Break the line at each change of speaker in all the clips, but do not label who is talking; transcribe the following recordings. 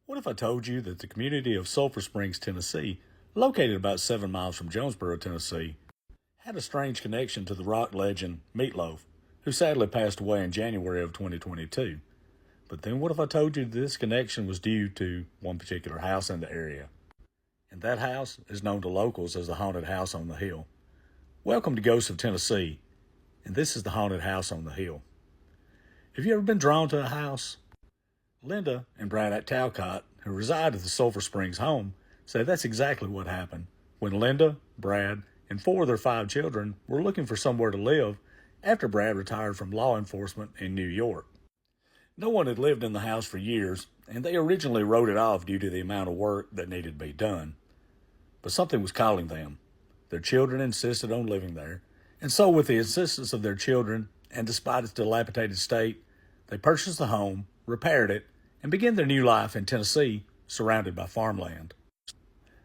What if I told you that the community of Sulphur Springs, Tennessee, located about 7 miles from Jonesboro, Tennessee, had a strange connection to the rock legend Meatloaf, who sadly passed away in January of 2022? But then what if I told you that this connection was due to one particular house in the area? And that house is known to locals as the Haunted House on the Hill. Welcome to Ghosts of Tennessee, and this is the Haunted House on the Hill. Have you ever been drawn to a house? Linda and Brad Talcott, who reside at the Sulphur Springs home, say that's exactly what happened when Linda, Brad, and 4 of their 5 children were looking for somewhere to live after Brad retired from law enforcement in New York. No one had lived in the house for years, and they originally wrote it off due to the amount of work that needed to be done. But something was calling them. Their children insisted on living there, and so with the insistence of their children, and despite its dilapidated state, they purchased the home, repaired it, and began their new life in Tennessee, surrounded by farmland.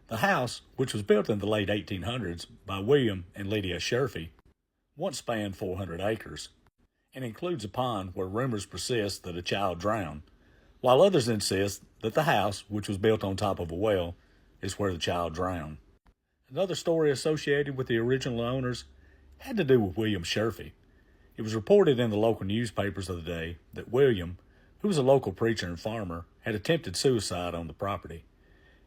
The house, which was built in the late 1800s by William and Lydia Sherfy, once spanned 400 acres, and includes a pond where rumors persist that a child drowned, while others insist that the house, which was built on top of a well, is where the child drowned. Another story associated with the original owners had to do with William Sherfy. It was reported in the local newspapers of the day that William, who was a local preacher and farmer, had attempted suicide on the property.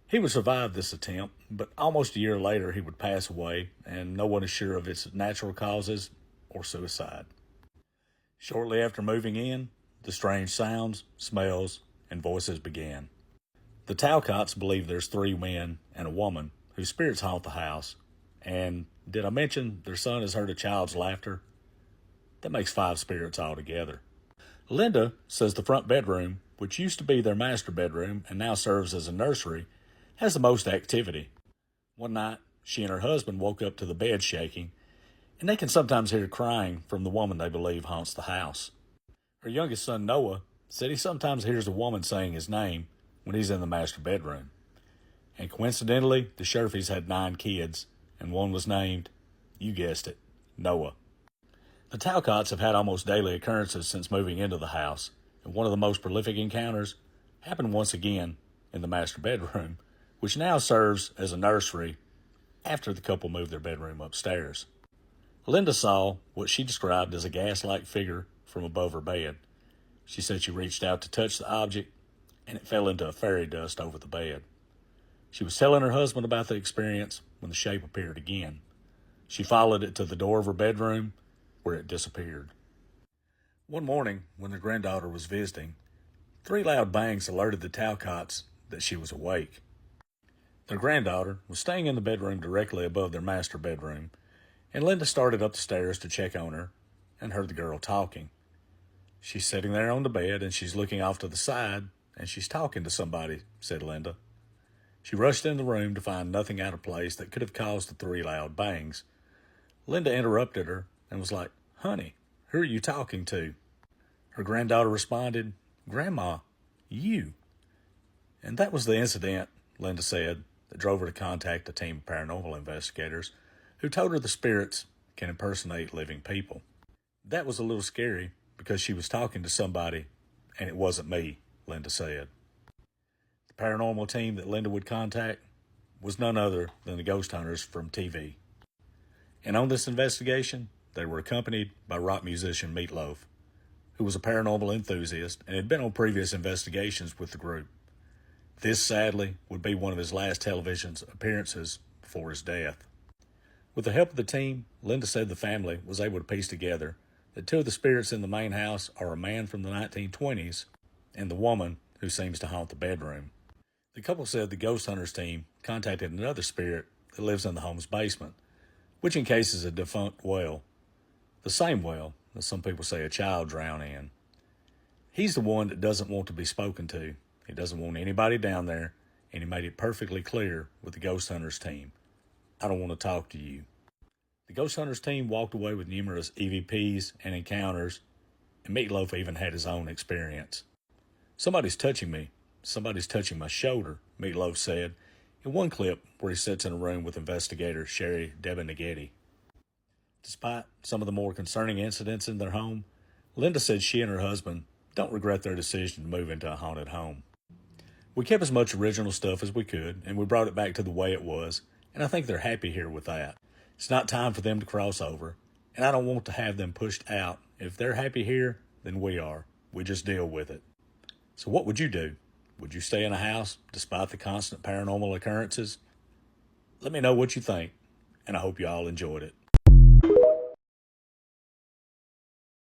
He would survive this attempt, but almost a year later he would pass away, and no one is sure of its natural causes or suicide. Shortly after moving in, the strange sounds, smells, and voices began. The Talcotts believe there's 3 men and a woman whose spirits haunt the house, and did I mention their son has heard a child's laughter? That makes 5 spirits altogether. Linda says the front bedroom, which used to be their master bedroom and now serves as a nursery, has the most activity. One night, she and her husband woke up to the bed shaking, and they can sometimes hear crying from the woman they believe haunts the house. Her youngest son, Noah, said he sometimes hears a woman saying his name when he's in the master bedroom. And coincidentally, the Sherfys had 9 kids, and one was named, you guessed it, Noah. The Talcotts have had almost daily occurrences since moving into the house, and one of the most prolific encounters happened once again in the master bedroom, which now serves as a nursery after the couple moved their bedroom upstairs. Linda saw what she described as a gas-like figure from above her bed. She said she reached out to touch the object, and it fell into a fairy dust over the bed. She was telling her husband about the experience when the shape appeared again. She followed it to the door of her bedroom, where it disappeared. One morning, when their granddaughter was visiting, 3 loud bangs alerted the Talcotts that she was awake. Their granddaughter was staying in the bedroom directly above their master bedroom, and Linda started up the stairs to check on her and heard the girl talking. She's sitting there on the bed, and she's looking off to the side, and she's talking to somebody, said Linda. She rushed in the room to find nothing out of place that could have caused the 3 loud bangs. Linda interrupted her and was like, honey, who are you talking to? Her granddaughter responded, Grandma, you. And that was the incident, Linda said, that drove her to contact a team of paranormal investigators who told her the spirits can impersonate living people. That was a little scary because she was talking to somebody and it wasn't me, Linda said. The paranormal team that Linda would contact was none other than the ghost hunters from TV. And on this investigation, they were accompanied by rock musician Meatloaf, who was a paranormal enthusiast and had been on previous investigations with the group. This, sadly, would be one of his last television appearances before his death. With the help of the team, Linda said the family was able to piece together that 2 of the spirits in the main house are a man from the 1920s and the woman who seems to haunt the bedroom. The couple said the ghost hunters team contacted another spirit that lives in the home's basement, which encases a defunct well. The same well that some people say a child drowned in. He's the one that doesn't want to be spoken to. He doesn't want anybody down there, and he made it perfectly clear with the ghost hunters team. I don't want to talk to you. The ghost hunters team walked away with numerous EVPs and encounters, and Meatloaf even had his own experience. Somebody's touching me. Somebody's touching my shoulder, Meatloaf said in one clip where he sits in a room with investigator Sherry Deboneghetti. Despite some of the more concerning incidents in their home, Linda said she and her husband don't regret their decision to move into a haunted home. We kept as much original stuff as we could, and we brought it back to the way it was, and I think they're happy here with that. It's not time for them to cross over, and I don't want to have them pushed out. If they're happy here, then we are. We just deal with it. So what would you do? Would you stay in a house despite the constant paranormal occurrences? Let me know what you think, and I hope you all enjoyed it.